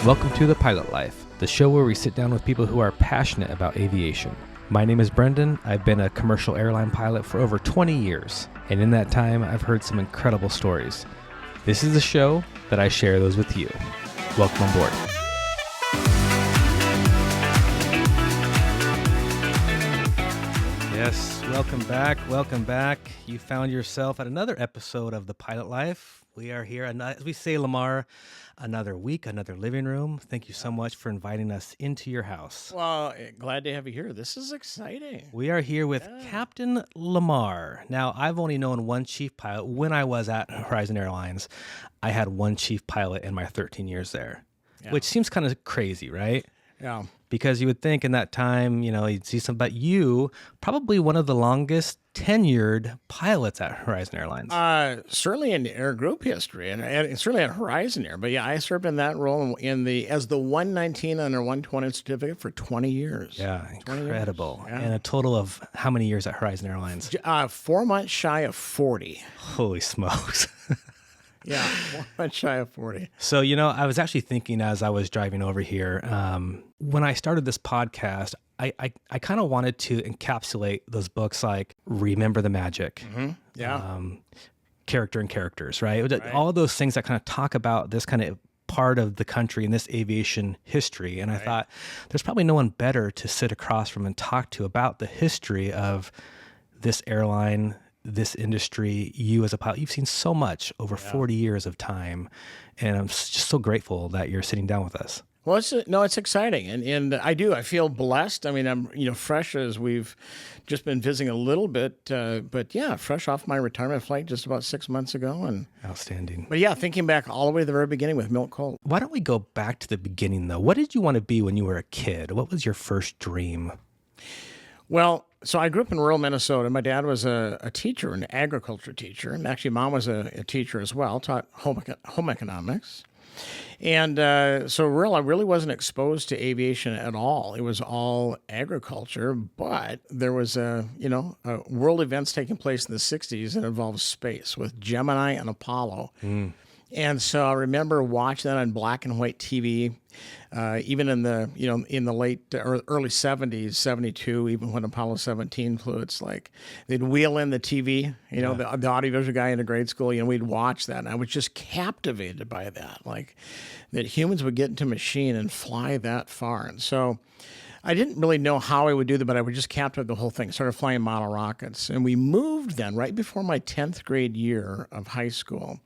Welcome to The Pilot Life, the show where we sit down with people who are passionate about aviation. My name is Brendan. I've been a commercial airline pilot for over 20 years, and in that time, I've heard some incredible stories. This is the show that I share those with you. Welcome on board. Yes, welcome back. Welcome back. You found yourself at another episode of The Pilot Life. We are here, as we say, LaMar, another week, another living room. Thank you so much for inviting us into your house. Well, glad to have you here. This is exciting. We are here with Captain LaMar. Now, I've only known one chief pilot. When I was at Horizon Airlines, I had one chief pilot in my 13 years there, which seems kind of crazy, right? Yeah. Because you would think in that time, you'd see some, but you probably one of the longest tenured pilots at Horizon Airlines. Certainly in air group history, and certainly at Horizon Air. But yeah, I served in that role as the 119 under 120 certificate for 20 years. Yeah, incredible. Yeah. And a total of how many years at Horizon Airlines? 4 months shy of 40. Holy smokes. Yeah, 4 months shy of 40. So, I was actually thinking as I was driving over here, when I started this podcast, I kind of wanted to encapsulate those books like Remember the Magic, Character and Characters, right? All of those things that kind of talk about this kind of part of the country and this aviation history. And I thought there's probably no one better to sit across from and talk to about the history of this airline, this industry. You as a pilot, you've seen so much over 40 years of time. And I'm just so grateful that you're sitting down with us. Well, it's exciting, and I feel blessed. I mean, I'm fresh as we've just been visiting a little bit, but yeah, fresh off my retirement flight just about 6 months ago, and outstanding. But yeah, thinking back all the way to the very beginning with Milk Colt. Why don't we go back to the beginning though? What did you want to be when you were a kid? What was your first dream? Well, so I grew up in rural Minnesota. My dad was a teacher, an agriculture teacher, and actually Mom was a teacher as well, taught home economics. And so I really wasn't exposed to aviation at all. It was all agriculture, but there was world events taking place in the 60s that involved space with Gemini and Apollo. And so I remember watching that on black and white TV, even in the late or early 70s, 72, even when Apollo 17 flew. It's like they'd wheel in the TV, the audiovisual guy in the grade school, we'd watch that. And I was just captivated by that, like that humans would get into a machine and fly that far. And so I didn't really know how I would do that, but I would just captivate the whole thing, started flying model rockets. And we moved then right before my 10th grade year of high school.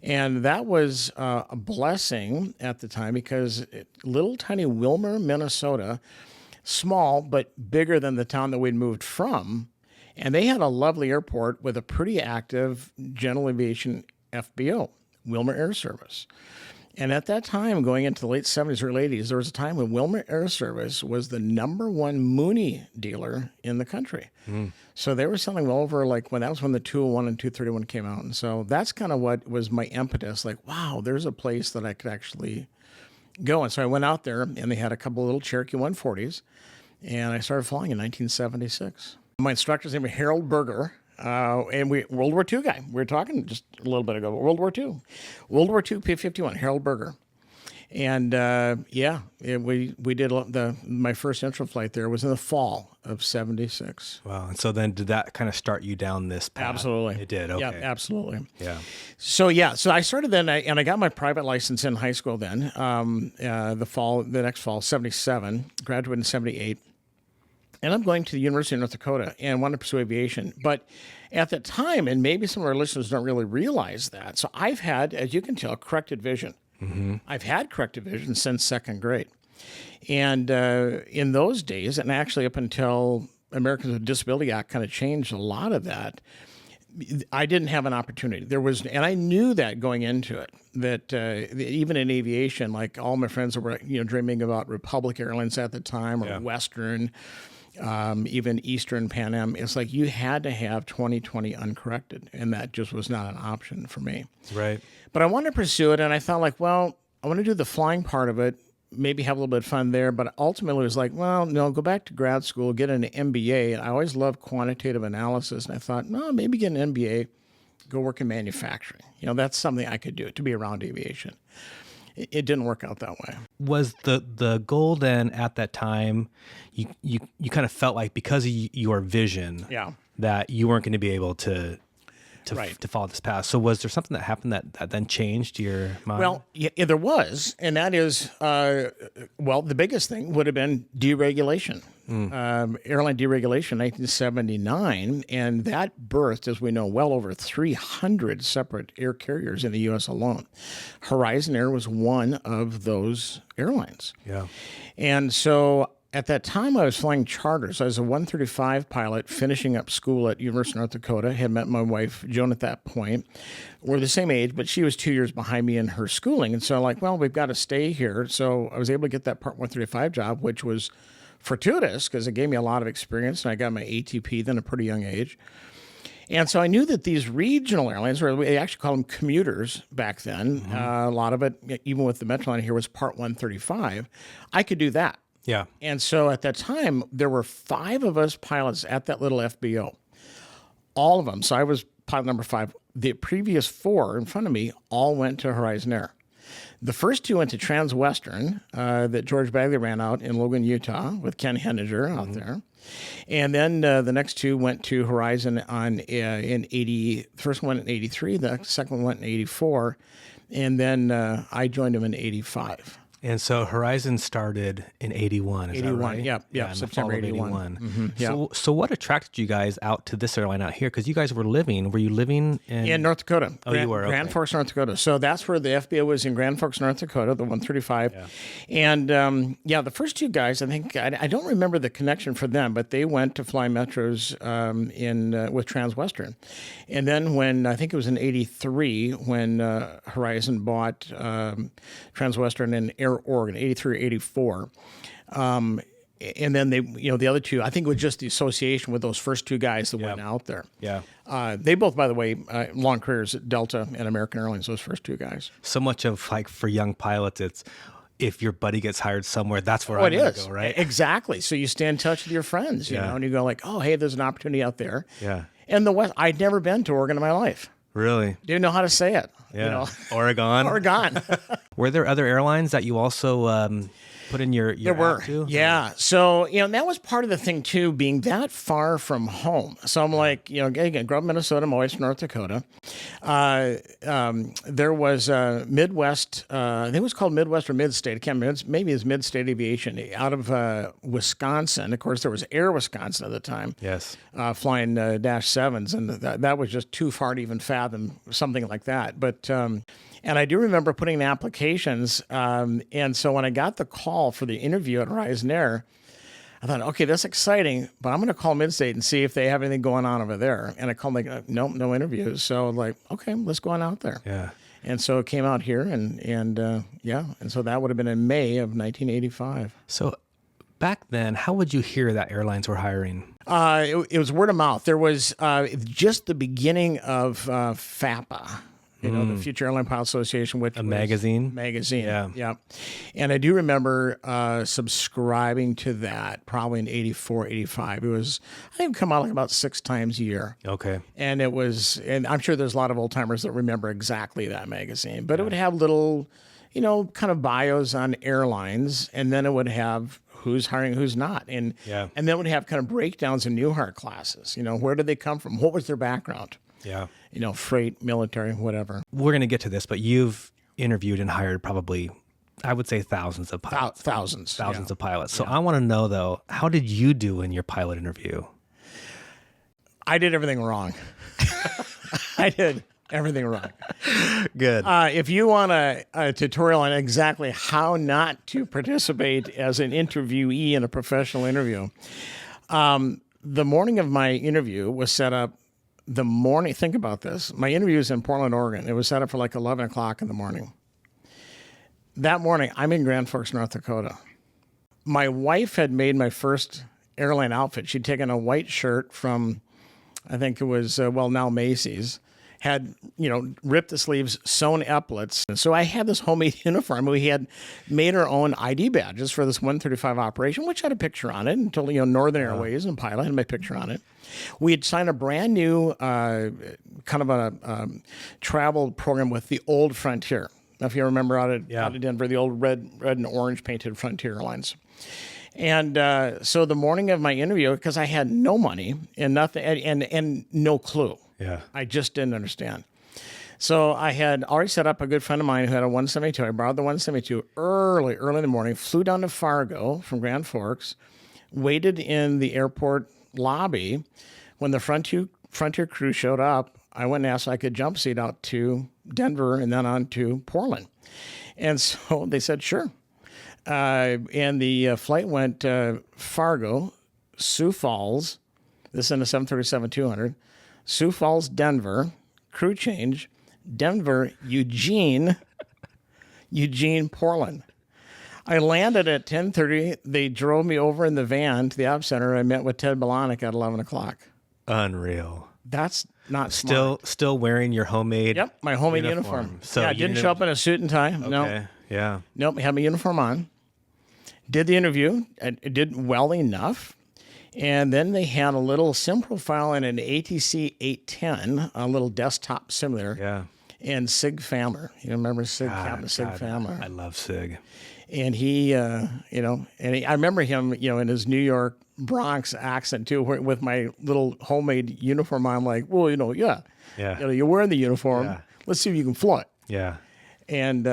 And that was a blessing at the time because little tiny Wilmer, Minnesota, small but bigger than the town that we'd moved from. And they had a lovely airport with a pretty active general aviation FBO, Wilmer Air Service. And at that time, going into the late 70s, early 80s, there was a time when Wilmer Air Service was the number one Mooney dealer in the country. So they were selling well over, when the 201 and 231 came out. And so that's kind of what was my impetus, wow, there's a place that I could actually go. And so I went out there, and they had a couple of little Cherokee 140s, and I started flying in 1976. My instructor's name was Harold Berger. And World War II guy. We were talking just a little bit ago about World War II P-51, Harold Berger. And we did my first intro flight there was in the fall of 76. Wow. And so then did that kind of start you down this path? Absolutely. It did. Okay. Yeah, absolutely. Yeah. So I started then, and I got my private license in high school then, the next fall, 77, graduated in 78. And I'm going to the University of North Dakota and want to pursue aviation. But at the time, and maybe some of our listeners don't really realize that, so I've had, as you can tell, corrected vision. I've had corrected vision since second grade. And in those days, and actually up until Americans with Disability Act kind of changed a lot of that, I didn't have an opportunity. And I knew that going into it, that even in aviation, like all my friends that were, dreaming about Republic Airlines at the time or Western, even Eastern Pan Am, it's like you had to have 20/20 uncorrected, and that just was not an option for me. Right. But I wanted to pursue it, and I thought I want to do the flying part of it, maybe have a little bit of fun there, but ultimately it was go back to grad school, get an MBA, and I always loved quantitative analysis, and I thought, no, maybe get an MBA, go work in manufacturing. That's something I could do to be around aviation. it didn't work out that way. Was the goal then at that time, you kind of felt like because of your vision, Yeah. that you weren't going to be able to Right. to follow this path. So was there something that happened that then changed your mind? Well, yeah, there was, and that is, the biggest thing would have been deregulation. Airline deregulation, 1979, and that birthed, as we know, well over 300 separate air carriers in the U.S. alone. Horizon Air was one of those airlines. Yeah. And so at that time, I was flying charters. I was a 135 pilot finishing up school at University of North Dakota. I had met my wife, Joan, at that point. We're the same age, but she was 2 years behind me in her schooling. And so I'm like, well, we've got to stay here. So I was able to get that Part 135 job, which was fortuitous because it gave me a lot of experience. And I got my ATP then at a pretty young age. And so I knew that these regional airlines, or we actually called them commuters back then, a lot of it, even with the Metroline here, was Part 135. I could do that. Yeah. And so at that time, there were 5 of us pilots at that little FBO. All of them. So I was pilot number 5. The previous 4 in front of me all went to Horizon Air. The first 2 went to Transwestern that George Bagley ran out in Logan, Utah with Ken Henninger out there. And then the next 2 went to Horizon in 80. The first one in 83. The second one went in 84. And then I joined him in 85. And so Horizon started in 81, is 81, that right? yeah, in the September fall of 81. So what attracted you guys out to this airline out here? Because you guys were you living in North Dakota. Oh, you were? Grand Okay. Forks, North Dakota. So that's where the FBO was, in Grand Forks, North Dakota, the 135. Yeah. And the first 2 guys, I think, I don't remember the connection for them, but they went to fly Metros with Transwestern. And then when, I think it was in 83, when Horizon bought Transwestern and Air Oregon, 83 or 84. And then they, the other 2, I think it was just the association with those first 2 guys that went out there. Yeah. They both, by the way, long careers at Delta and American Airlines, those first 2 guys. So much of like for young pilots, it's if your buddy gets hired somewhere, that's where Oh, I'm it going is. to go, right? Exactly. So you stay in touch with your friends, you know, and you go like, oh, hey, there's an opportunity out there. Yeah. And the West, I'd never been to Oregon in my life. Really? Didn't know how to say it. Yeah. Oregon. Oregon. Were there other airlines that you also put in your There were, app too? yeah. So, that was part of the thing too, being that far from home. So I'm like, again, grew up in Minnesota, my wife's from North Dakota. There was Midwest, I think it was called Midwest or Mid-State, I can't remember, maybe it's Mid-State Aviation, out of Wisconsin. Of course, there was Air Wisconsin at the time. Yes. Flying Dash 7s, and that was just too far to even fathom something like that. But and I do remember putting in applications, and so when I got the call for the interview at Horizon Air, I thought, okay, that's exciting, but I'm going to call Midstate and see if they have anything going on over there. And I called like, nope, no interviews. So like, okay, let's go on out there. Yeah. And so it came out here, and so that would have been in May of 1985. So back then, how would you hear that airlines were hiring? It was word of mouth. There was just the beginning of FAPA, the Future Airline Pilot Association, which was magazine? Magazine, Yeah. yeah. And I do remember subscribing to that probably in 84, 85. It was, I think, it would come out like about 6 times a year. Okay. And it was, and I'm sure there's a lot of old timers that remember exactly that magazine, but it would have little, kind of bios on airlines, and then it would have who's hiring, who's not. And then it would have kind of breakdowns in new hire classes. Where did they come from? What was their background? Yeah. Freight, military, whatever. We're going to get to this, but you've interviewed and hired probably, I would say, thousands of pilots. Thousands Of pilots. So I want to know, though, how did you do in your pilot interview? I did everything wrong. I did everything wrong. Good. If you want a tutorial on exactly how not to participate as an interviewee in a professional interview, the morning of my interview was set up think about this. My interview was in Portland, Oregon. It was set up for like 11 o'clock in the morning. That morning, I'm in Grand Forks, North Dakota. My wife had made my first airline outfit. She'd taken a white shirt from, I think it was, now Macy's, had, ripped the sleeves, sewn epaulets. And so I had this homemade uniform. We had made our own ID badges for this 135 operation, which had a picture on it until, Northern Airways and Pilot had my picture on it. We had signed a brand new kind of a travel program with the Old Frontier. if you remember out of Denver, the old red and orange painted Frontier Airlines. And so the morning of my interview, because I had no money and nothing and no clue. Yeah. I just didn't understand. So I had already set up a good friend of mine who had a 172. I borrowed the 172 early in the morning, flew down to Fargo from Grand Forks, waited in the airport lobby. When the Frontier crew showed up, I went and asked if I could jump seat out to Denver and then on to Portland. And so they said, sure. And the flight went Fargo, Sioux Falls. This is in a 737-200. Sioux Falls, Denver, crew change, Denver, Eugene, Portland. I landed at 10:30. They drove me over in the van to the op center. I met with Ted Balanik at 11 o'clock. Unreal. That's not smart. Still wearing your homemade. Yep, my homemade uniform. So yeah, I didn't show up in a suit and tie. Okay. No. Yeah. Nope, I had my uniform on. Did the interview. It did well enough. And then they had a little sim profile in an ATC 810, a little desktop simulator. Yeah. And Sig Famler. You remember Sig, Captain Sig Famler? I love Sig. And he, I remember him, in his New York Bronx accent too, with my little homemade uniform on. I'm like, well, Yeah. You're wearing the uniform. Yeah. Let's see if you can fly it. Yeah. And,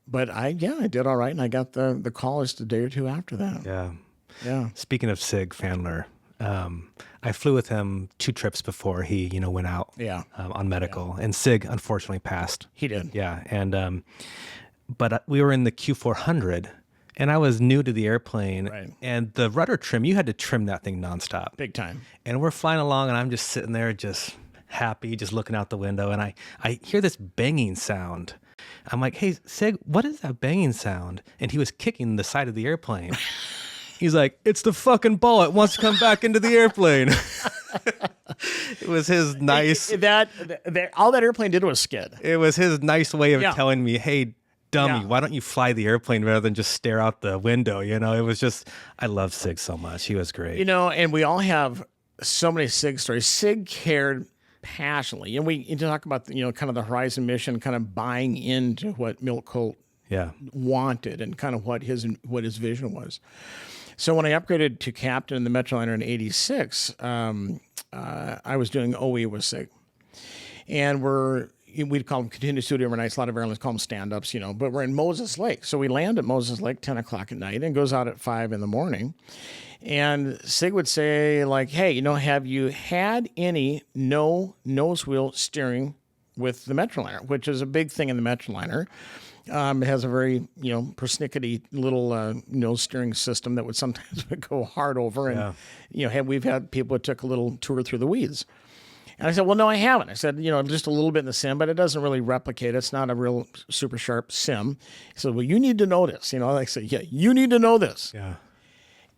but I did all right. And I got the call just a day or two after that. Yeah. Yeah. Speaking of Sig Fandler, I flew with him 2 trips before he, went out on medical. And Sig unfortunately passed. He did. Yeah. And, but we were in the Q400 and I was new to the airplane. Right. And the rudder trim, you had to trim that thing nonstop. Big time. And we're flying along and I'm just sitting there just happy, just looking out the window. And I hear this banging sound. I'm like, hey, Sig, what is that banging sound? And he was kicking the side of the airplane. He's like, it's the fucking ball. It wants to come back into the airplane. It was his nice... all that airplane did was skid. It was his nice way of telling me, hey, dummy, why don't you fly the airplane rather than just stare out the window? It was just... I love Sig so much. He was great. And we all have so many Sig stories. Sig cared passionately. And you talk about, kind of the Horizon mission, kind of buying into what Milt Colt wanted and kind of what his vision was. So when I upgraded to captain in the Metroliner in '86, I was doing OE with Sig. And we'd call them continuous duty overnights. A lot of airlines call them stand-ups, but we're in Moses Lake. So we land at Moses Lake 10 o'clock at night and goes out at 5 in the morning. And Sig would say, like, hey, have you had any no nose wheel steering with the Metroliner, which is a big thing in the Metroliner. It has a very, persnickety little nose steering system that would sometimes go hard over. And, we've had people who took a little tour through the weeds. And I said, well, no, I haven't. I said, just a little bit in the sim, but it doesn't really replicate. It's not a real super sharp sim. He said, well, you need to know this. I said, yeah, you need to know this. Yeah.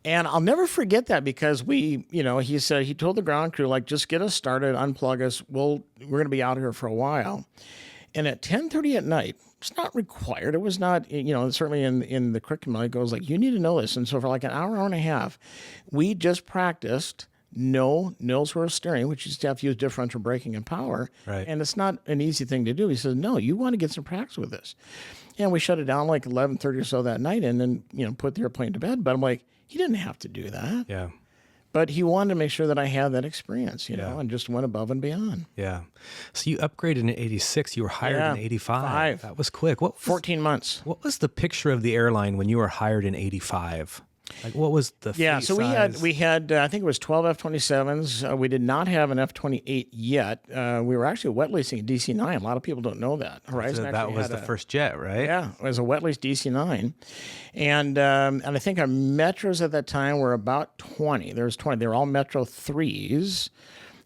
And I'll never forget that because he said, he told the ground crew, like, just get us started, unplug us. We're going to be out here for a while. And at 10:30 at night, it's not required. It was not, certainly in the curriculum, it goes like, you need to know this. And so for like an hour and a half, we just practiced no nose wheel steering, which you have to use differential braking and power. Right. And it's not an easy thing to do. He says, no, you want to get some practice with this. And we shut it down like 11:30 or so that night and then, put the airplane to bed. But I'm like, he didn't have to do that. Yeah. But he wanted to make sure that I had that experience, and just went above and beyond. Yeah. So you upgraded in '86. You were hired in '85. That was quick. 14 months. What was the picture of the airline when you were hired in '85? Like, what was the fleet so size? we had I think it was 12 F-27s. We did not have an F-28 yet. We were actually wet leasing a DC-9. A lot of people don't know that. Horizon So that was the first jet, right? Yeah, it was a wet lease DC-9, and I think our Metros at that time were about 20. There was 20. They were all Metro 3s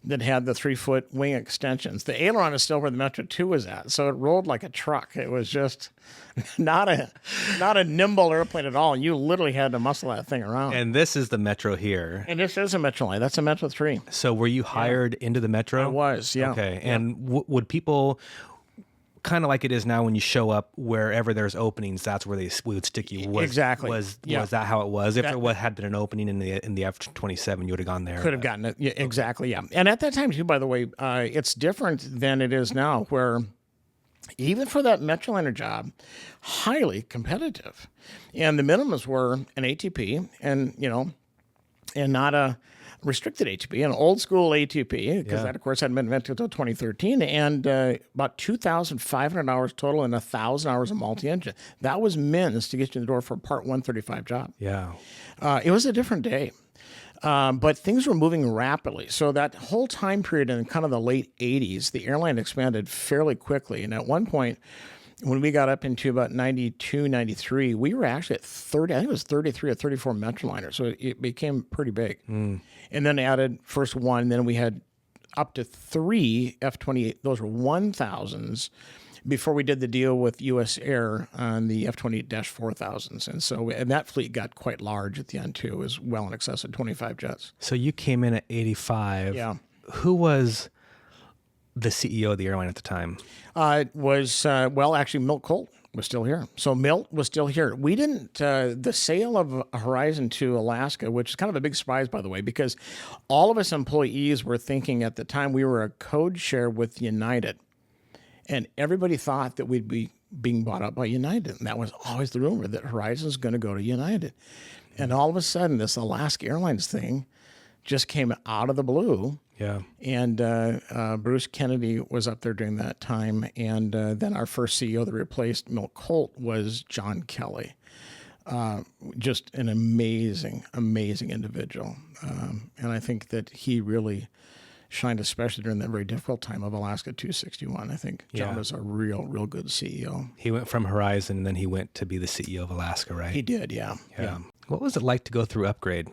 that had the 3-foot wing extensions. The aileron is still where the Metro 2 was at, so it rolled like a truck. It was just not a nimble airplane at all. You literally had to muscle that thing around. And this is the Metro here. And this is a Metroliner. That's a Metro 3. So were you hired into the Metro? I was, yeah. Okay. And would people, kind of like it is now when you show up wherever there's openings, that's where we would stick you? Exactly. Was that how it was? If there had been an opening in the F-27, you would have gone there. Could have gotten it. Yeah, exactly, yeah. And at that time, too, by the way, it's different than it is now, where even for that Metroliner job, highly competitive. And the minimums were an ATP and not a restricted ATP, an old school ATP, because that, of course, hadn't been invented until 2013, and about 2,500 hours total and 1,000 hours of multi-engine. That was mins to get you in the door for a Part 135 job. Yeah. It was a different day. But things were moving rapidly. So that whole time period in kind of the late 80s, the airline expanded fairly quickly. And at one point, when we got up into about 92, 93, we were actually at 30, I think it was 33 or 34 Metroliners. So it became pretty big. And then added first one, then we had up to 3 F-28. Those were 1,000s before we did the deal with U.S. Air on the F-28-4000s. And so and that fleet got quite large at the end, too. It was well in excess of 25 jets. So you came in at 85. Yeah. Who was the CEO of the airline at the time? It was, actually, Milt Colt was still here. So Milt was still here. We didn't, the sale of Horizon to Alaska, which is kind of a big surprise, by the way, because all of us employees were thinking at the time we were a code share with United. And everybody thought that we'd be being bought up by United. And that was always the rumor, that Horizon's going to go to United. And all of a sudden, this Alaska Airlines thing just came out of the blue. Yeah. And Bruce Kennedy was up there during that time. And then our first CEO that replaced Milt Colt was John Kelly. Just an amazing, amazing individual. And I think that he really shined, especially during that very difficult time of Alaska 261. I think John was a real good CEO. He went from Horizon, and then he went to be the CEO of Alaska, right? He did, yeah. What was it like to go through upgrade?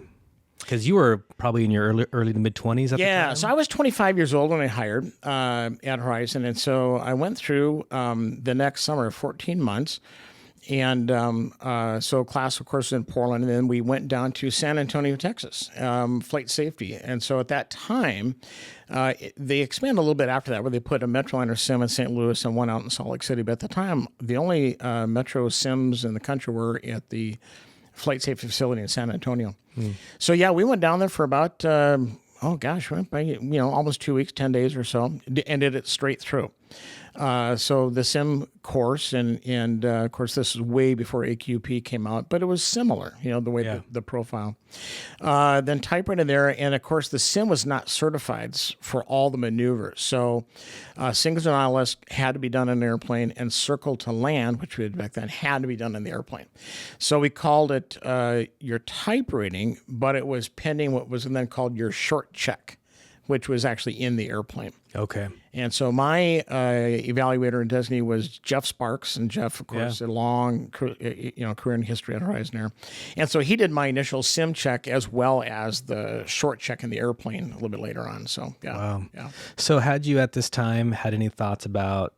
Because you were probably in your early to mid-20s at the time. Yeah, so I was 25 years old when I hired at Horizon, and so I went through the next summer, 14 months. And so class, of course, in Portland, and then we went down to San Antonio, Texas, flight safety. And so at that time, they expanded a little bit after that, where they put a Metroliner sim in St. Louis and one out in Salt Lake City. But at the time, the only Metro sims in the country were at the flight safety facility in San Antonio. So yeah, we went down there for about, went by, almost 2 weeks, 10 days or so, and did it straight through. So the sim course, and of course, this is way before AQP came out, but it was similar, the way the profile. Then typewriter there, and of course, the sim was not certified for all the maneuvers. So singles and ILS had to be done in an airplane, and circle to land, which we did back then, had to be done in the airplane. So we called it your type rating, but it was pending what was then called your short check, which was actually in the airplane. Okay. And so my evaluator and designee was Jeff Sparks, and Jeff, of course, a long career in history at Horizon Air. And so he did my initial sim check as well as the short check in the airplane a little bit later on. So Wow. So had you at this time had any thoughts about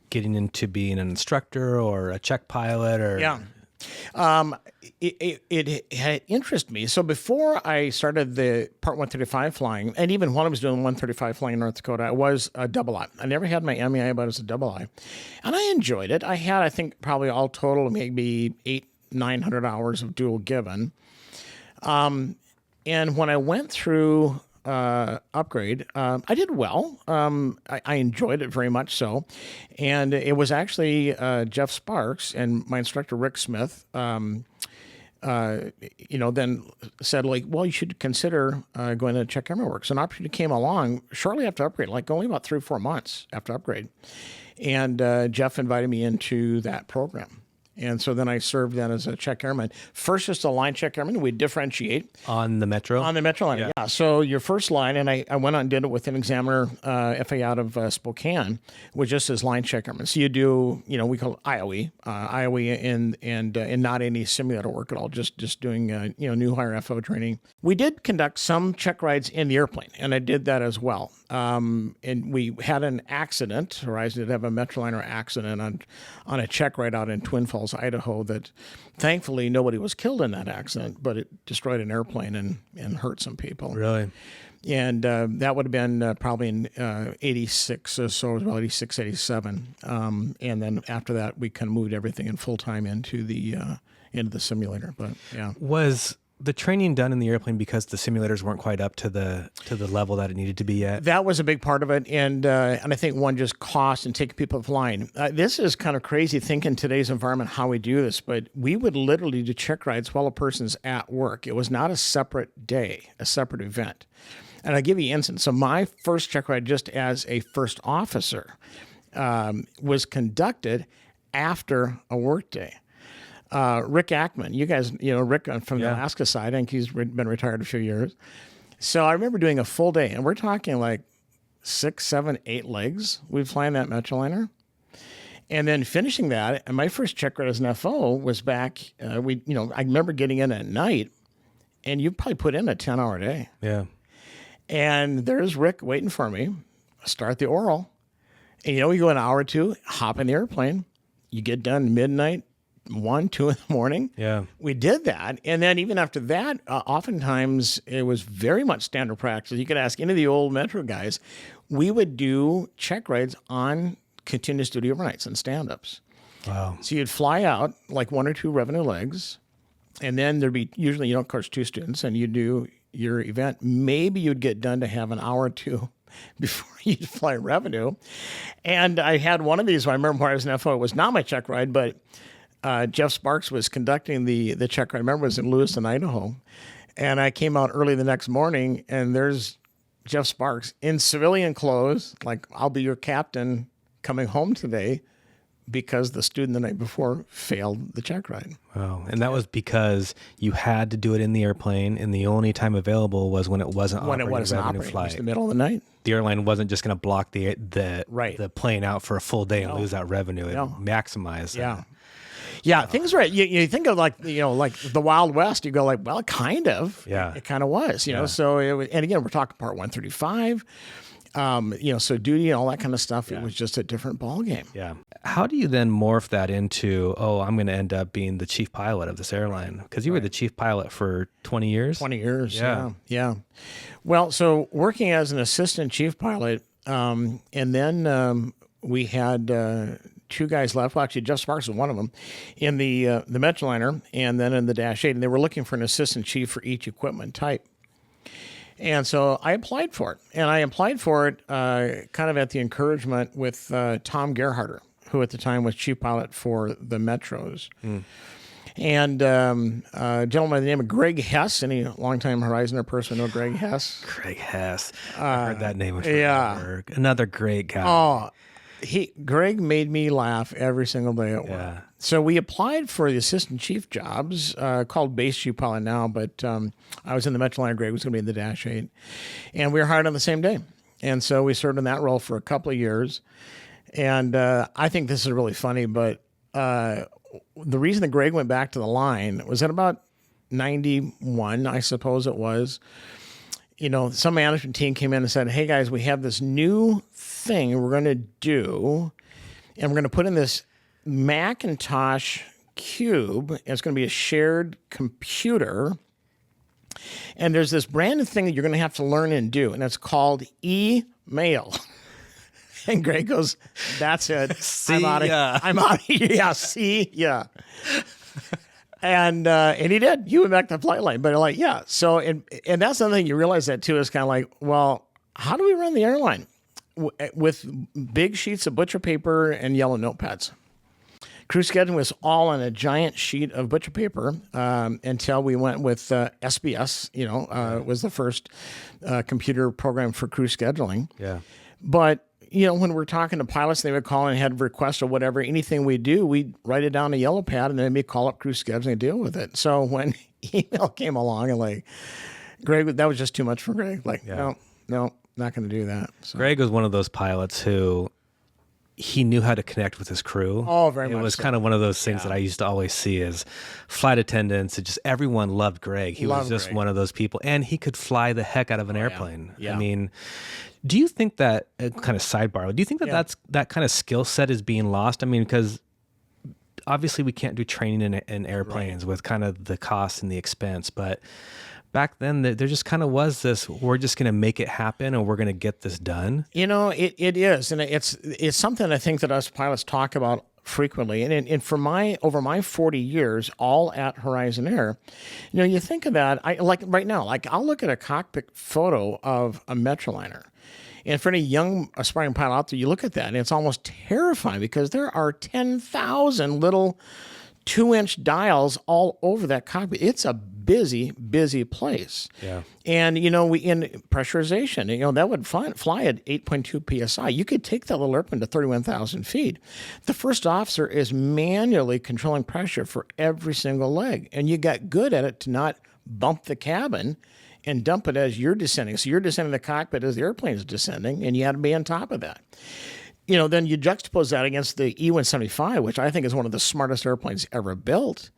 getting into being an instructor or a check pilot or? Yeah. It had interested me. So before I started the Part 135 flying, and even when I was doing 135 flying in North Dakota, I was a double I. I never had my MEI, but it was a double I. And I enjoyed it. I had, I think, probably all total, maybe 900 hours of dual given. And when I went through upgrade, I did well. I enjoyed it very much so. And it was actually Jeff Sparks and my instructor, Rick Smith, then said, well, you should consider going to Czech Airman Works. An opportunity came along shortly after upgrade, like only about 3 or 4 months after upgrade. And Jeff invited me into that program. And so then I served then as a check airman. First, just a line check airman. We differentiate. On the Metro? On the Metro line, yeah. So your first line, and I went on and did it with an examiner, FA out of Spokane, was just as line check airman. So you do, we call it IOE, and not any simulator work at all, just doing, new hire FO training. We did conduct some check rides in the airplane, and I did that as well. And we had an accident. Horizon did have a Metroliner accident on a check ride out in Twin Falls, Idaho, that thankfully nobody was killed in that accident, but it destroyed an airplane and hurt some people. Really? And that would have been probably in 86, so it was about 86, 87. And then after that, we kind of moved everything in full time into the simulator. But yeah. Was the training done in the airplane because the simulators weren't quite up to the level that it needed to be yet? That was a big part of it, and I think one, just cost and taking people flying. This is kind of crazy thinking today's environment how we do this, but we would literally do check rides while a person's at work. It was not a separate day, a separate event. And I'll give you an instance. So my first check ride, just as a first officer, was conducted after a work day. Rick Ackman, you guys, Rick from the Alaska side, I think he's been retired a few years. So I remember doing a full day, and we're talking like 6, 7, 8 legs. We'd fly in that Metroliner. And then finishing that, and my first check ride as an FO was back, I remember getting in at night, and you probably put in a 10-hour day. Yeah. And there's Rick waiting for me, start the oral. And you go an hour or two, hop in the airplane, you get done midnight, 1, 2 in the morning. Yeah. We did that. And then even after that, oftentimes it was very much standard practice. You could ask any of the old Metro guys, we would do check rides on continuous duty overnights and stand-ups. Wow. So you'd fly out like 1 or 2 revenue legs, and then there'd be usually, of course, 2 students, and you do your event. Maybe you'd get done to have an hour or 2 before you'd fly revenue. And I had one of these, I remember when I was an FO, it was not my check ride, but Jeff Sparks was conducting the check ride. I remember it was in Lewiston, Idaho. And I came out early the next morning, and there's Jeff Sparks in civilian clothes, like, I'll be your captain coming home today, because the student the night before failed the check ride. Wow. And that was because you had to do it in the airplane, and the only time available was when it wasn't operating. When it wasn't operating. Flight. It was the middle of the night. The airline wasn't just going to block the plane out for a full day and lose that revenue. It maximized. Yeah. Yeah, things right. You think of like the Wild West. You go like, well, kind of. Yeah. It kind of was. So it was, and again, we're talking Part 135. So duty and all that kind of stuff. Yeah. It was just a different ballgame. Yeah. How do you then morph that into, I'm going to end up being the chief pilot of this airline? Because you were the chief pilot for 20 years. 20 years. Yeah. Well, so working as an assistant chief pilot, and then we had 2 guys left. Well, actually, Jeff Sparks was one of them in the Metroliner, and then in the Dash 8, and they were looking for an assistant chief for each equipment type. And so I applied for it. And I applied for it kind of at the encouragement with Tom Gerharder, who at the time was chief pilot for the Metros. And a gentleman by the name of Greg Hess, any longtime Horizon person know Greg Hess? Greg Hess. I heard that name before. Yeah. Another great guy. Oh, Greg made me laugh every single day at work. Yeah. So we applied for the assistant chief jobs, called base chief pilot now, but I was in the Metroliner. Greg was going to be in the Dash 8. And we were hired on the same day. And so we served in that role for a couple of years. And I think this is really funny, but the reason that Greg went back to the line was at about 91, I suppose it was. Some management team came in and said, hey, guys, we have this new thing we're going to do, and we're going to put in this Macintosh cube. And it's going to be a shared computer. And there's this brand new thing that you're going to have to learn and do, and it's called email. And Greg goes, that's it. I'm out of here. Yeah, see ya. And he did. He went back to the flight line. But so, and that's another thing you realize that too, is kind of like, well, how do we run the airline? With big sheets of butcher paper and yellow notepads. Crew scheduling was all on a giant sheet of butcher paper until we went with SBS, was the first computer program for crew scheduling. Yeah. But, when we're talking to pilots, they would call and had requests or whatever, anything we do, we'd write it down on a yellow pad and then we'd call up crew scheduling and deal with it. So when email came along and Greg, that was just too much for Greg. No, not going to do that. So. Greg was one of those pilots who he knew how to connect with his crew. Oh, very much. It was kind of one of those things that I used to always see as flight attendants. Just everyone loved Greg. He was just one of those people, and he could fly the heck out of an airplane. Yeah. I mean, do you think that kind of sidebar? Do you think that that kind of skill set is being lost? I mean, because obviously we can't do training in airplanes with kind of the cost and the expense, but back then there just kind of was this, we're just going to make it happen and we're going to get this done. It is. And it's something I think that us pilots talk about frequently. And for over my 40 years, all at Horizon Air, you think of that. I like right now, like I'll look at a cockpit photo of a Metroliner. And for any young aspiring pilot out there, you look at that and it's almost terrifying because there are 10,000 little 2-inch dials all over that cockpit. It's a busy, busy place. Yeah. And, we in pressurization, that would fly at 8.2 PSI. You could take that little airplane to 31,000 feet. The first officer is manually controlling pressure for every single leg. And you got good at it to not bump the cabin and dump it as you're descending. So you're descending the cockpit as the airplane is descending, and you had to be on top of that. Then you juxtapose that against the E-175, which I think is one of the smartest airplanes ever built.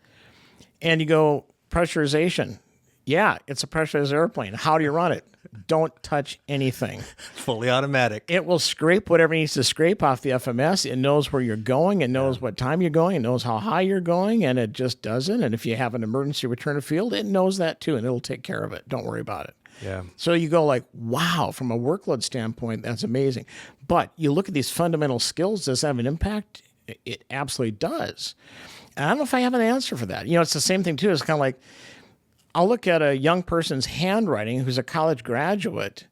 And you go, pressurization. Yeah, it's a pressurized airplane. How do you run it? Don't touch anything. Fully automatic. It will scrape whatever it needs to scrape off the FMS. It knows where you're going. It knows what time you're going. It knows how high you're going, and it just does it. And if you have an emergency return to field, it knows that too, and it'll take care of it. Don't worry about it. Yeah. So you go like, wow, from a workload standpoint, that's amazing. But you look at these fundamental skills, does that have an impact? It absolutely does. And I don't know if I have an answer for that. It's the same thing too. It's kind of like, I'll look at a young person's handwriting who's a college graduate,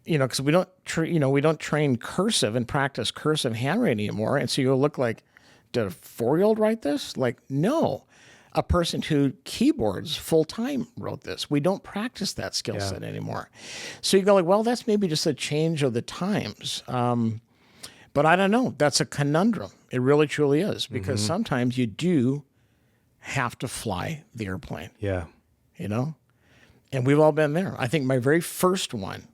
because we don't train cursive and practice cursive handwriting anymore. And so you'll look like, did a 4-year-old write this? Like, no. A person who keyboards full-time wrote this. We don't practice that skill set anymore. So you go like, well, that's maybe just a change of the times. But I don't know. That's a conundrum. It really, truly is. Because sometimes you do have to fly the airplane. Yeah. And we've all been there. I think my very first one,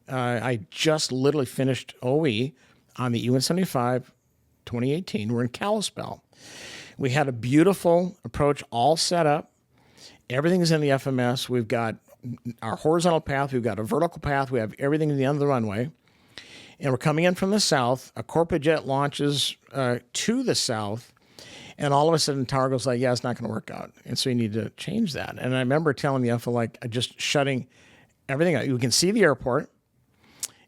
I just literally finished OE on the E-175 2018. We're in Kalispell. We had a beautiful approach all set up. Everything is in the FMS. We've got our horizontal path. We've got a vertical path. We have everything at the end of the runway. And we're coming in from the south. A corporate jet launches to the south. And all of a sudden, tower goes like, yeah, it's not going to work out. And so you need to change that. And I remember telling the FO, like, just shutting everything out. You can see the airport.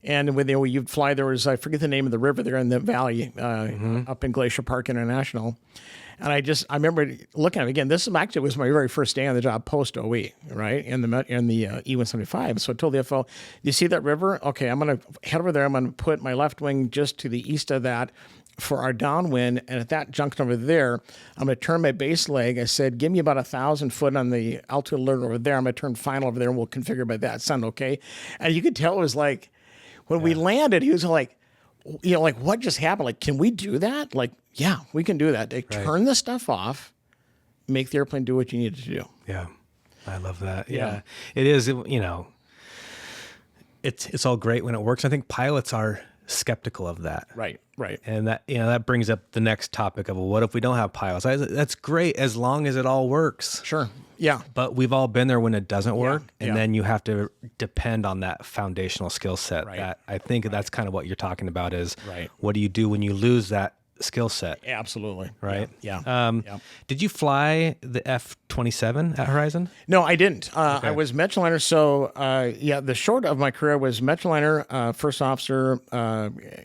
And when you'd fly, there was, I forget the name of the river there in the valley up in Glacier Park International. And I remember looking at it again. This was my very first day on the job post OE, right? In the E-175. So I told the FO, you see that river? Okay, I'm going to head over there. I'm going to put my left wing just to the east of that for our downwind. And at that junction over there, I'm going to turn my base leg. I said, give me about 1,000 foot on the altitude alert over there. I'm going to turn final over there and we'll configure by that. Sound okay? And you could tell it was like, when we landed, he was like, like, what just happened? Like, can we do that? Like, yeah, we can do that. They turn the stuff off, make the airplane do what you need it to do. Yeah. I love that. Yeah. It is, it's all great when it works. I think pilots are skeptical of that. Right. And that brings up the next topic of, well, what if we don't have pilots? That's great as long as it all works. Sure. Yeah. But we've all been there when it doesn't work. And then you have to depend on that foundational skill set. That I think that's kind of what you're talking about is what do you do when you lose that skill set? Absolutely. Right. Yeah. Did you fly the F-27 at Horizon? No, I didn't. I was Metroliner. So, the short of my career was Metroliner, first officer,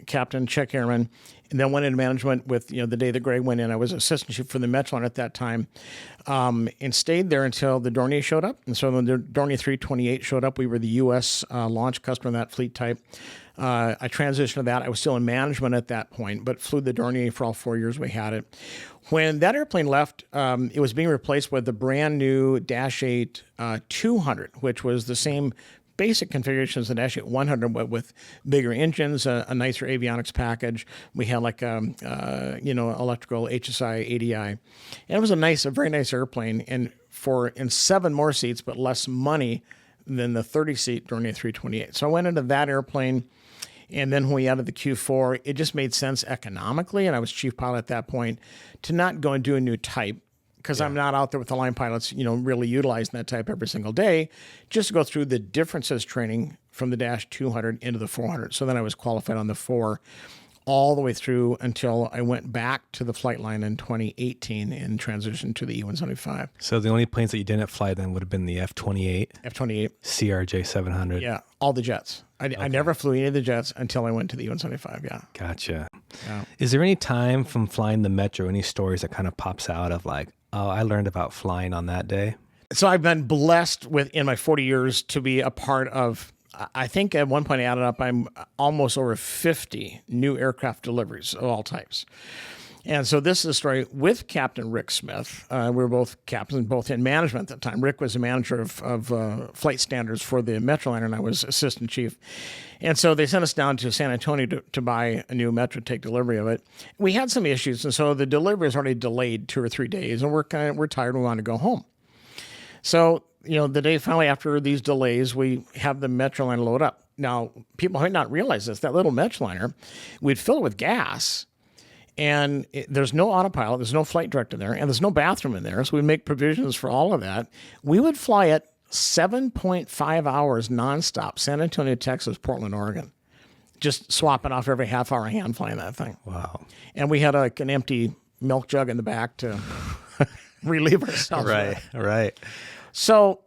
captain, check airman, and then went into management with, the day that Greg went in. I was assistant chief for the Metroliner at that time, and stayed there until the Dornier showed up. And so when the Dornier 328 showed up, we were the U.S. Launch customer in that fleet type. I transitioned to that. I was still in management at that point, but flew the Dornier for all 4 years we had it. When that airplane left, it was being replaced with the brand new Dash 8 200, which was the same basic configuration as the Dash 8 100, but with bigger engines, a nicer avionics package. We had like electrical HSI, ADI, and it was a very nice airplane, and 7 more seats, but less money than the 30-seat Dornier 328. So I went into that airplane. And then when we added the Q4, it just made sense economically, and I was chief pilot at that point, to not go and do a new type, because I'm not out there with the line pilots, really utilizing that type every single day, just to go through the differences training from the Dash 200 into the 400. So then I was qualified on the 4 all the way through until I went back to the flight line in 2018 and transitioned to the E-175. So the only planes that you didn't fly then would have been the F-28, F-28, CRJ 700. Yeah, all the jets. I never flew any of the jets until I went to the U-175. Yeah. Gotcha. Yeah. Is there any time from flying the Metro, any stories that kind of pops out of like, oh, I learned about flying on that day? So I've been blessed with in my 40 years to be a part of, I think at one point I added up, I'm almost over 50 new aircraft deliveries of all types. And so this is a story with Captain Rick Smith. We were both captains, both in management at the time. Rick was the manager of flight standards for the Metroliner, and I was assistant chief. And so they sent us down to San Antonio to buy a new Metro, take delivery of it. We had some issues, and so the delivery was already delayed 2 or 3 days, and we're tired. We want to go home. So the day finally after these delays, we have the Metroliner load up. Now, people might not realize this. That little Metroliner, we'd fill it with gas. And there's no autopilot, there's no flight director there, and there's no bathroom in there. So we make provisions for all of that. We would fly it 7.5 hours nonstop, San Antonio, Texas, Portland, Oregon, just swapping off every half hour hand flying that thing. Wow. And we had an empty milk jug in the back to relieve ourselves. Right. So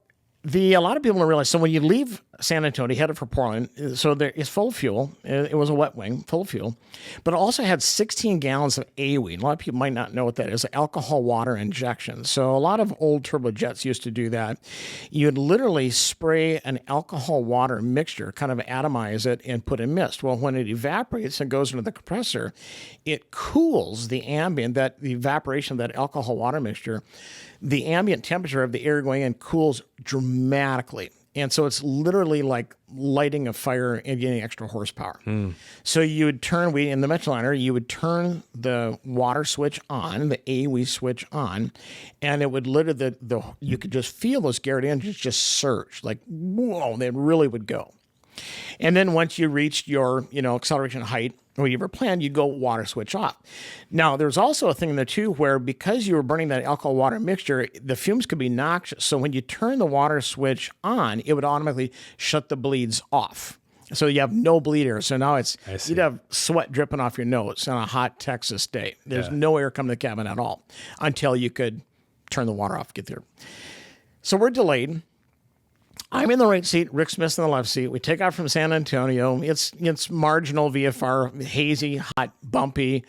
a lot of people don't realize, so when you leave San Antonio, headed for Portland, so it's full of fuel. It was a wet wing, full of fuel. But it also had 16 gallons of AWE. A lot of people might not know what that is, alcohol water injection. So a lot of old turbojets used to do that. You'd literally spray an alcohol water mixture, kind of atomize it, and put in mist. Well, when it evaporates and goes into the compressor, it cools the the evaporation of that alcohol water mixture. The ambient temperature of the air going in cools dramatically. And so it's literally like lighting a fire and getting extra horsepower. So you would in the Metroliner, you would turn the water switch on, the AWE switch on, and it would literally, you could just feel those Garrett engines just surge. Like, whoa, they really would go. And then once you reached your, acceleration height, or you ever planned, you go water switch off. Now, there's also a thing there too, where because you were burning that alcohol water mixture, the fumes could be noxious. So when you turn the water switch on, it would automatically shut the bleeds off. So you have no bleed air. So now you'd have sweat dripping off your nose on a hot Texas day. There's no air coming to the cabin at all until you could turn the water off, get there. So we're delayed. I'm in the right seat, Rick Smith's in the left seat. We take off from San Antonio. It's marginal VFR, hazy, hot, bumpy.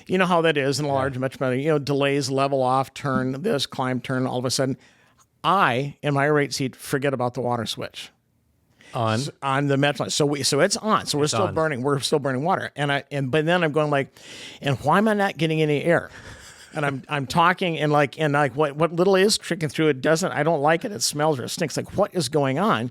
You know how that is in a large metro. Delays, level off, turn, this, climb, turn. All of a sudden, I, in my right seat, forget about the water switch. On the Metroliner. So it's on. So we're still burning. We're still burning water. But then I'm going like, and why am I not getting any air? And I'm talking and what little is trickling through it doesn't. I don't like it. It smells or it stinks. Like, what is going on?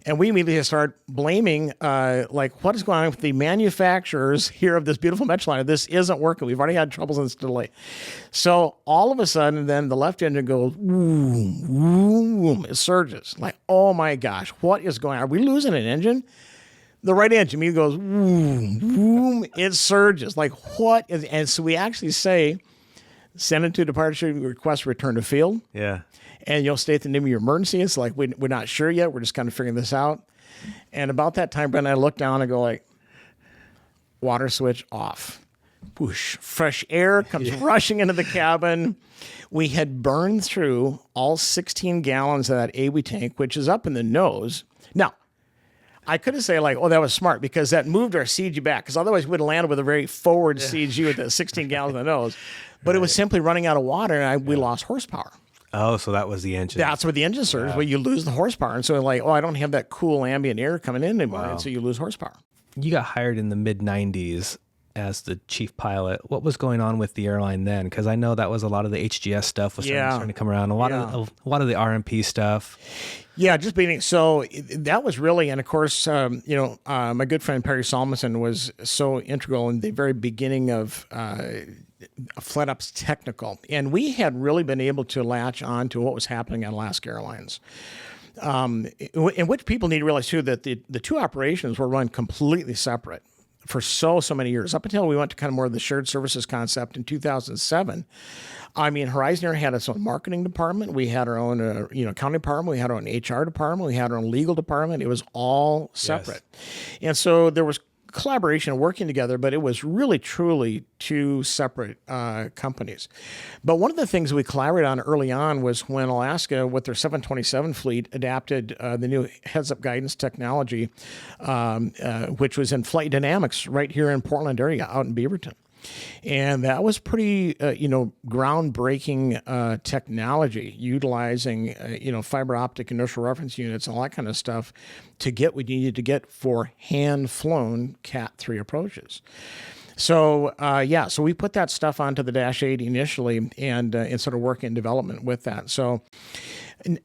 And we immediately start blaming what is going on with the manufacturers here of this beautiful Metroliner. This isn't working. We've already had troubles in this delay. So all of a sudden, then the left engine goes boom, boom, boom. It surges. Like, oh my gosh, what is going on? Are we losing an engine? The right engine immediately goes boom, boom. It surges. Like, what is? And so we actually say, send it to departure request return to field. Yeah. And you'll state the name of your emergency. It's like, we're not sure yet. We're just kind of figuring this out. And about that time, Brent, I look down and go like, water switch off. Whoosh. Fresh air comes rushing into the cabin. We had burned through all 16 gallons of that AWE tank, which is up in the nose. Now, I could have said that was smart because that moved our CG back, because otherwise we'd have landed with a very forward CG with the 16 gallons in the nose. But it was simply running out of water, and we lost horsepower. Oh, so that was the engine. That's where the engine surges, where you lose the horsepower. And so I don't have that cool ambient air coming in anymore, and so you lose horsepower. You got hired in the mid-'90s as the chief pilot. What was going on with the airline then? Because I know that was a lot of the HGS stuff was starting to come around. A lot of the RMP stuff. Yeah, just beginning. So that was really, and of course, my good friend Perry Salmonson was so integral in the very beginning of FlatUp's technical, and we had really been able to latch on to what was happening on Alaska Airlines. In which people need to realize too that the two operations were run completely separate for so many years, up until we went to kind of more of the shared services concept in 2007. I mean, Horizon Air had its own marketing department. We had our own, accounting department. We had our own HR department. We had our own legal department. It was all separate. Yes. And so there was collaboration, working together, but it was really, truly two separate companies. But one of the things we collaborated on early on was when Alaska, with their 727 fleet, adapted the new heads-up guidance technology, which was in flight dynamics right here in Portland area, out in Beaverton. And that was pretty, groundbreaking technology, utilizing, fiber optic inertial reference units and all that kind of stuff to get what you needed to get for hand-flown Cat 3 approaches. So, so we put that stuff onto the Dash 80 initially and sort of work in development with that. So,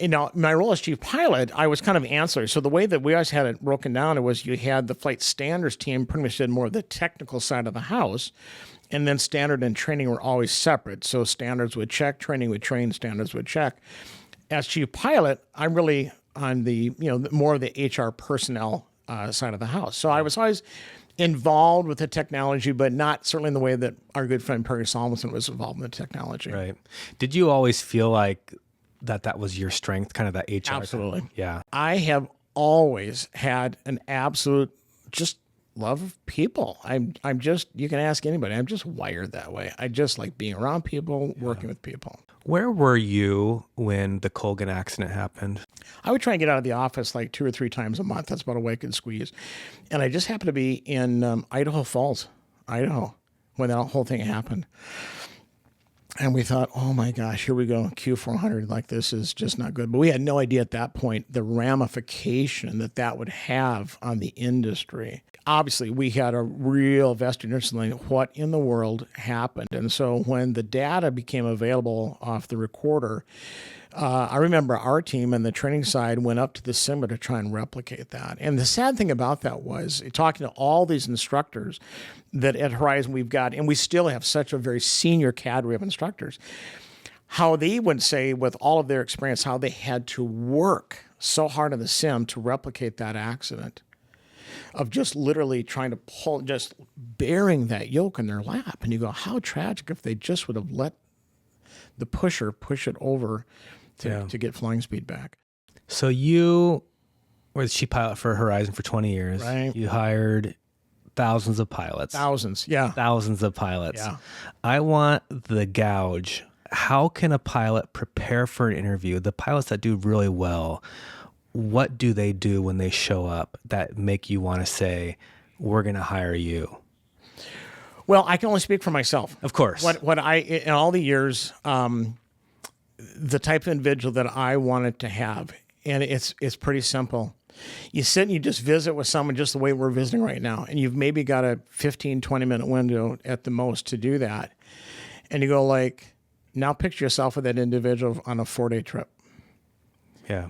my role as chief pilot, I was kind of ancillary. So the way that we always had it broken down, it was you had the flight standards team pretty much did more of the technical side of the house, and then standard and training were always separate. So standards would check, training would train, standards would check. As chief pilot, I'm really on the, more of the HR personnel side of the house. So I was always involved with the technology, but not certainly in the way that our good friend Perry Solomon was involved in the technology. Right. Did you always feel like that was your strength, kind of that HR? Absolutely. Yeah. I have always had an absolute just love of people. I'm just, you can ask anybody, I'm just wired that way. I just like being around people, working with people. Where were you when the Colgan accident happened? I would try and get out of the office like 2 or 3 times a month. That's about a way I could squeeze. And I just happened to be in Idaho Falls, Idaho, when that whole thing happened. And we thought, oh my gosh, here we go, Q400, like this is just not good. But we had no idea at that point the ramification that would have on the industry. Obviously, we had a real vested interest in what in the world happened. And so when the data became available off the recorder, I remember our team and the training side went up to the simulator to try and replicate that. And the sad thing about that was talking to all these instructors that at Horizon we've got, and we still have such a very senior cadre of instructors, how they would say with all of their experience, how they had to work so hard on the sim to replicate that accident of just literally trying to pull, just bearing that yoke in their lap. And you go, how tragic if they just would have let the pusher push it over to get flying speed back. So you were the chief pilot for Horizon for 20 years. Right. You hired thousands of pilots. Thousands, yeah. Thousands of pilots. Yeah. I want the gouge. How can a pilot prepare for an interview? The pilots that do really well, what do they do when they show up that make you want to say, we're going to hire you? Well, I can only speak for myself. Of course. What I, in all the years, the type of individual that I wanted to have, and it's pretty simple. You sit and you just visit with someone just the way we're visiting right now, and you've maybe got a 15, 20-minute window at the most to do that. And you go like, now picture yourself with that individual on a 4-day trip. Yeah.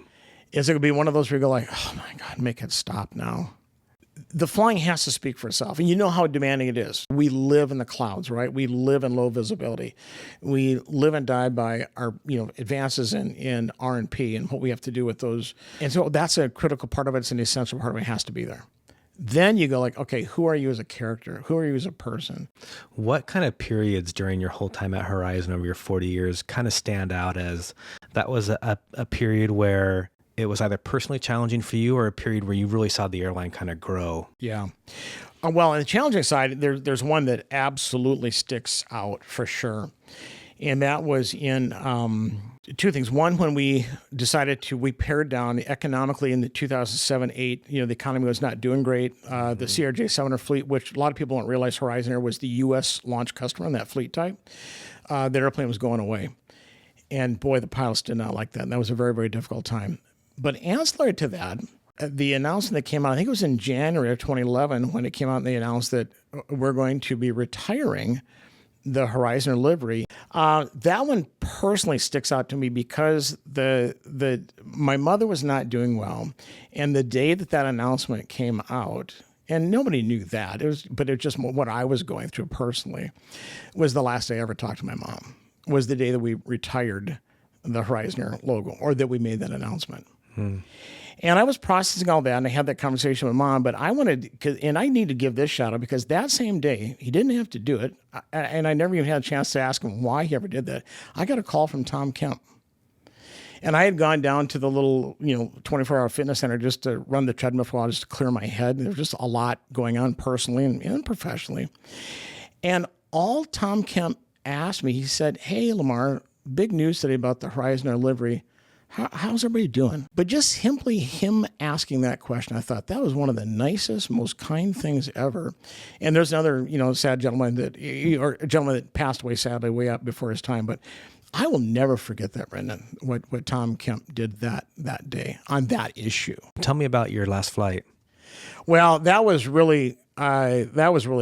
Is it going to be one of those where you go like, oh my God, make it stop now? The flying has to speak for itself. And you know how demanding it is. We live in the clouds, right? We live in low visibility. We live and die by our, advances in R&P and what we have to do with those. And so that's a critical part of it. It's an essential part of it. It has to be there. Then you go like, okay, who are you as a character? Who are you as a person? What kind of periods during your whole time at Horizon over your 40 years kind of stand out as that was a period where it was either personally challenging for you or a period where you really saw the airline kind of grow? Yeah. Well, on the challenging side, there's one that absolutely sticks out for sure. And that was in 2 things. One, when we decided we pared down economically in the 2007-8, the economy was not doing great. The CRJ-700 fleet, which a lot of people don't realize Horizon Air was the U.S. launch customer on that fleet type, the airplane was going away. And boy, the pilots did not like that. And that was a very, very difficult time. But ancillary to that, the announcement that came out, I think it was in January of 2011 when it came out and they announced that we're going to be retiring the Horizon livery. That one personally sticks out to me because my mother was not doing well. And the day that announcement came out, and nobody knew that, but it was just what I was going through personally, was the last day I ever talked to my mom, was the day that we retired the Horizon Air logo, or that we made that announcement. And I was processing all that, and I had that conversation with Mom, but I wanted, and I need to give this shout out because that same day, he didn't have to do it, and I never even had a chance to ask him why he ever did that. I got a call from Tom Kemp. And I had gone down to the little, 24-hour fitness center just to run the treadmill for a while, just to clear my head. There was just a lot going on personally and professionally. And all Tom Kemp asked me, he said, "Hey, LaMar, big news today about the Horizon Air livery. How's everybody doing?" But just simply him asking that question, I thought that was one of the nicest, most kind things ever. And there's another, sad gentleman or a gentleman that passed away sadly way up before his time. But I will never forget that, Brendan, what Tom Kemp did that day on that issue. Tell me about your last flight. Well, that was really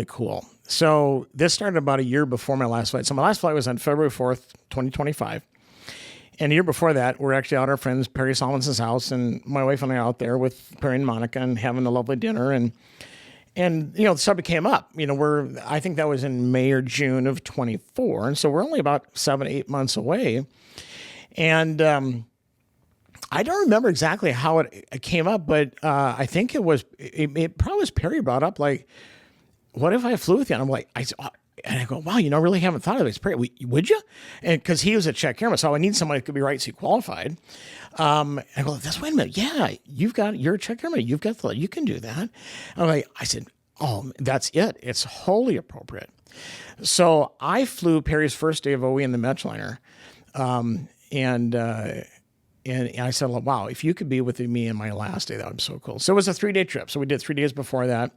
cool. So this started about a year before my last flight. So my last flight was on February 4th, 2025. And the year before that, we're actually out at our friend's Perry Solomonson's house, and my wife and I are out there with Perry and Monica and having a lovely dinner. And the subject came up. I think that was in May or June of 24. And so we're only about 7-8 months away. And I don't remember exactly how it came up, but I think it probably was Perry brought up, like, what if I flew with you? And I'm like, and I go, wow, really haven't thought of it. It's Perry. Would you? And because he was a check airman, so I need somebody who could be right C qualified. I go, wait a minute. Yeah, you're a check airman. You can do that. I said, oh, that's it. It's wholly appropriate. So I flew Perry's first day of OE in the Metroliner. And I said, wow, if you could be with me in my last day, that would be so cool. So it was a 3-day trip. So we did 3 days before that.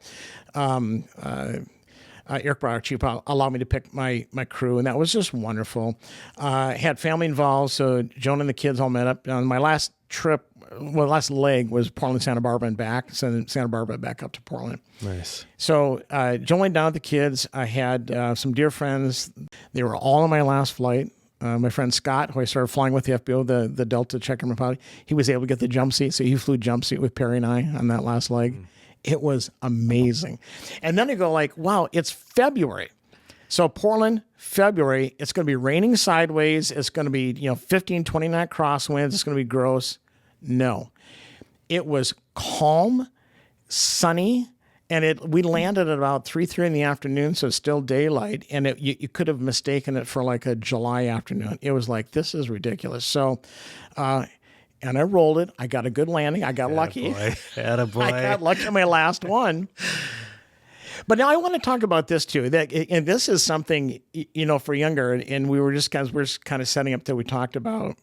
Eric Brower, Chief, allowed me to pick my crew, and that was just wonderful. Had family involved, so Joan and the kids all met up. On my last trip, last leg was Portland, Santa Barbara, and back. So Santa Barbara back up to Portland. Nice. So Joan went down with the kids. I had some dear friends. They were all on my last flight. My friend Scott, who I started flying with the FBO, the Delta checker pilot, he was able to get the jump seat, so he flew jump seat with Perry and I on that last leg. It was amazing. And then I go like, wow, it's February. So Portland, February, it's going to be raining sideways. It's going to be, 15, 20 knot crosswinds. It's going to be gross. No. It was calm, sunny, and we landed at about 3 in the afternoon, so it's still daylight, and you could have mistaken it for like a July afternoon. It was like, this is ridiculous. So, and I rolled it. I got a good landing. I got lucky. Attaboy. I got lucky on my last one. But now I want to talk about this too. And this is something, for younger, and we're just kind of setting up that we talked about,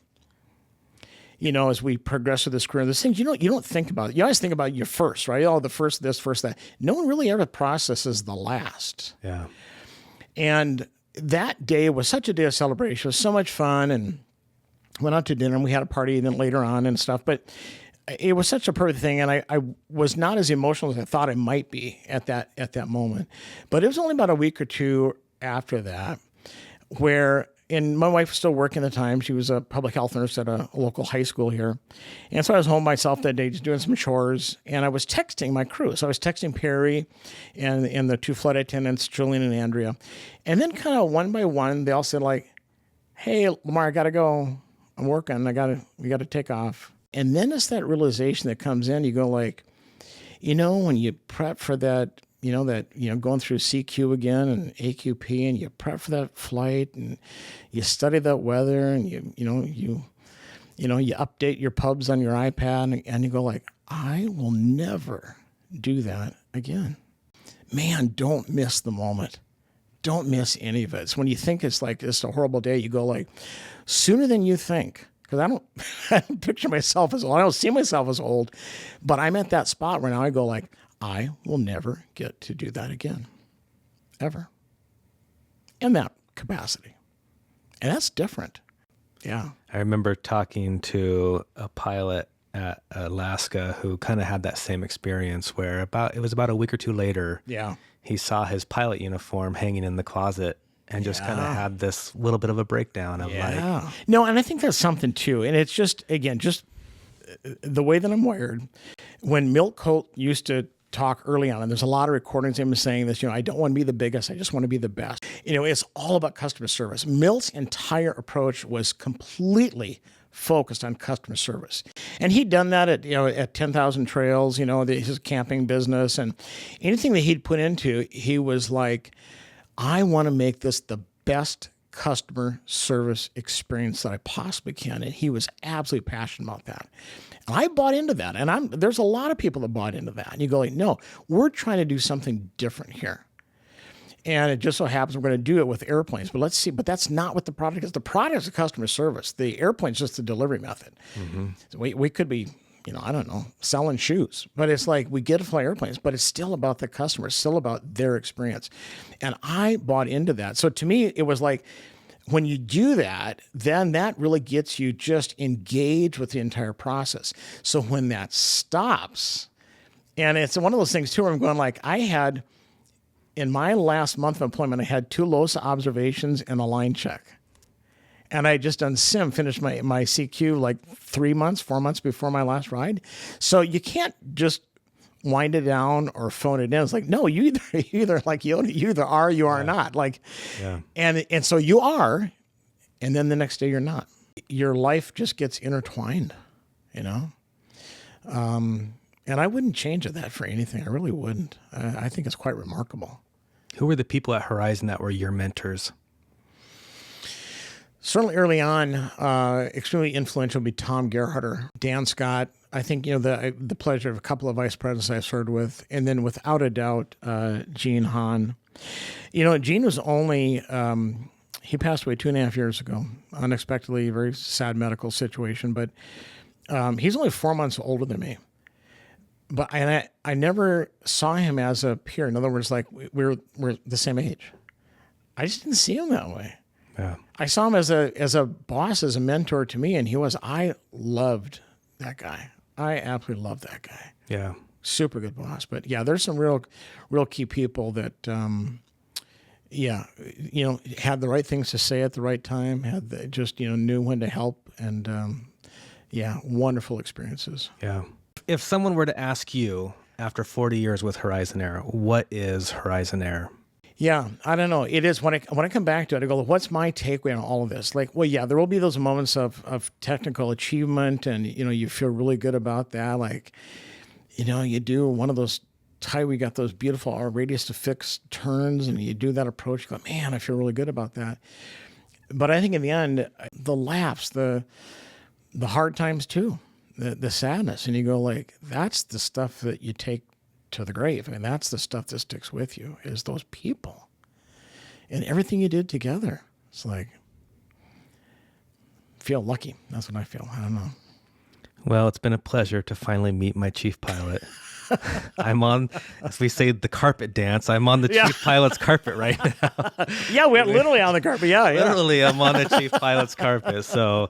as we progress through this career. There's things you don't think about. You always think about your first, right? Oh, the first this, first that. No one really ever processes the last. Yeah. And that day was such a day of celebration. It was so much fun, and went out to dinner, and we had a party then later on and stuff. But it was such a perfect thing, and I was not as emotional as I thought I might be at that moment. But it was only about a week or two after that and my wife was still working at the time. She was a public health nurse at a local high school here. And so I was home myself that day just doing some chores, and I was texting my crew. So I was texting Perry and the 2 flight attendants, Julian and Andrea. And then kind of one by one, they all said like, "Hey, LaMar, I got to go. I'm working. We got to take off." And then it's that realization that comes in. You go like, when you prep for that, going through CQ again and AQP, and you prep for that flight, and you study that weather, and you update your pubs on your iPad, and you go like, I will never do that again. Man, don't miss the moment. Don't miss any of it. So when you think it's like it's a horrible day, you go like, sooner than you think. Because I don't picture myself as old. I don't see myself as old. But I'm at that spot where now I go like, I will never get to do that again. Ever. In that capacity. And that's different. Yeah. I remember talking to a pilot at Alaska who kind of had that same experience where it was about a week or two later. Yeah. He saw his pilot uniform hanging in the closet and just kind of had this little bit of a breakdown of like. No, and I think that's something too. And it's just, again, just the way that I'm wired. When Milt Colt used to talk early on, and there's a lot of recordings of him saying this, I don't want to be the biggest, I just want to be the best. It's all about customer service. Milt's entire approach was completely focused on customer service. And he'd done that at 10,000 Trails, his camping business, and anything that he'd put into, he was like, I want to make this the best customer service experience that I possibly can. And he was absolutely passionate about that. And I bought into that. And there's a lot of people that bought into that. And you go like, no, we're trying to do something different here. And it just so happens we're going to do it with airplanes. But let's see. But that's not what the product is. The product is customer service. The airplane's just the delivery method. So we could be, I don't know, selling shoes. But it's like we get to fly airplanes, but it's still about the customer. It's still about their experience. And I bought into that. So to me, it was like when you do that, then that really gets you just engaged with the entire process. So when that stops, and it's one of those things too where I'm going like, in my last month of employment, I had 2 LOSA observations and a line check. And I just done finished my CQ like 4 months before my last ride. So you can't just wind it down or phone it in. It's like, no, you either like you either are, you are not. Like, and so you are, and then the next day you're not. Your life just gets intertwined, And I wouldn't change that for anything. I really wouldn't. I think it's quite remarkable. Who were the people at Horizon that were your mentors? Certainly early on, extremely influential would be Tom Gerharder, Dan Scott. I think, the pleasure of a couple of vice presidents I served with, and then without a doubt, Gene Hahn. Gene was only, he passed away 2.5 years ago, unexpectedly, very sad medical situation, but he's only 4 months older than me. But I never saw him as a peer. In other words, like we're the same age. I just didn't see him that way. Yeah. I saw him as a boss, as a mentor to me, and I loved that guy. I absolutely loved that guy. Yeah. Super good boss. But yeah, there's some real key people that, had the right things to say at the right time, knew when to help, and wonderful experiences. Yeah. If someone were to ask you after 40 years with Horizon Air, what is Horizon Air? Yeah, I don't know. It is when I come back to it, I go, what's my takeaway on all of this? Like, well, yeah, there will be those moments of technical achievement, and you feel really good about that. Like, you do one of those we got those beautiful radius to fix turns, and you do that approach. You go, man, I feel really good about that. But I think in the end, the laughs, the hard times too. The sadness, and you go like, that's the stuff that you take to the grave. I mean, that's the stuff that sticks with you, is those people and everything you did together. It's like, feel lucky. That's what I feel. I don't know. Well, it's been a pleasure to finally meet my chief pilot. I'm on, as we say, the carpet dance. I'm on the chief pilot's carpet right now. Yeah, we're literally on the carpet. Yeah. Literally, I'm on the chief pilot's carpet. So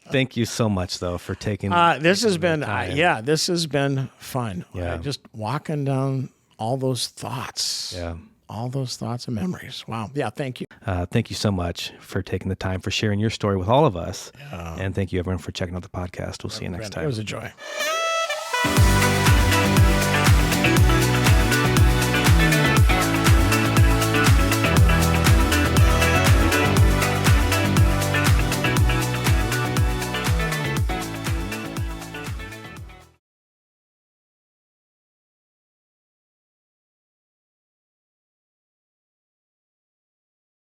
thank you so much, though, for taking this has been this has been fun. Yeah. Just walking down all those thoughts. Yeah. All those thoughts and memories. Wow. Yeah, thank you. Thank you so much for taking the time, for sharing your story with all of us. Yeah. And thank you, everyone, for checking out the podcast. We'll see you next time. It was a joy.